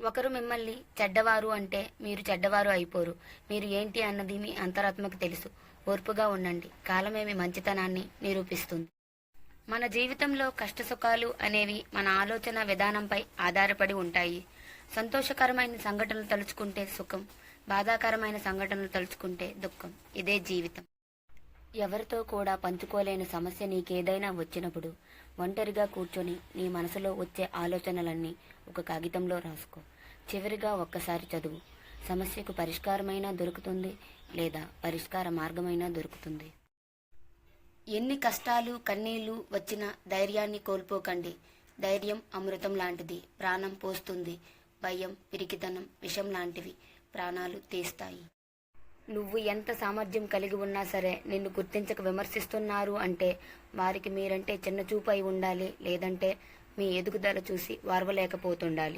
ఒకరు మిమ్మల్ని చెడ్డవారు అంటే మీరు చెడ్డవారు అయిపోరు. మీరు ఏంటి అన్నది మీ అంతరాత్మకు తెలుసు. ఓర్పుగా ఉండండి. కాలమే మీ మంచితనాన్ని నిరూపిస్తుంది. మన జీవితంలో కష్టసుఖాలు అనేవి మన ఆలోచన విధానంపై ఆధారపడి ఉంటాయి. సంతోషకరమైన సంఘటనలు తలుచుకుంటే సుఖం, బాధాకరమైన సంఘటనలు తలుచుకుంటే దుఃఖం. ఇదే జీవితం. ఎవరితో కూడా పంచుకోలేని సమస్య నీకేదైనా వచ్చినప్పుడు ఒంటరిగా కూర్చొని నీ మనసులో వచ్చే ఆలోచనలన్నీ ఒక కాగితంలో రాసుకో. చివరిగా ఒక్కసారి చదువు. సమస్యకు పరిష్కారమైనా దొరుకుతుంది, లేదా పరిష్కార మార్గమైనా దొరుకుతుంది. ఎన్ని కష్టాలు కన్నీళ్లు వచ్చినా ధైర్యాన్ని కోల్పోకండి. ధైర్యం అమృతం లాంటిది, ప్రాణం పోస్తుంది. భయం, పిరికితనం విషం లాంటివి, ప్రాణాలు తీస్తాయి. నువ్వు ఎంత సామర్థ్యం కలిగి ఉన్నా సరే నిన్ను గుర్తించక విమర్శిస్తున్నారు అంటే వారికి మీరంటే చిన్న చూపు అయి ఉండాలి, లేదంటే మీ ఎదుగుదల చూసి వారవలేకపోతుండాలి.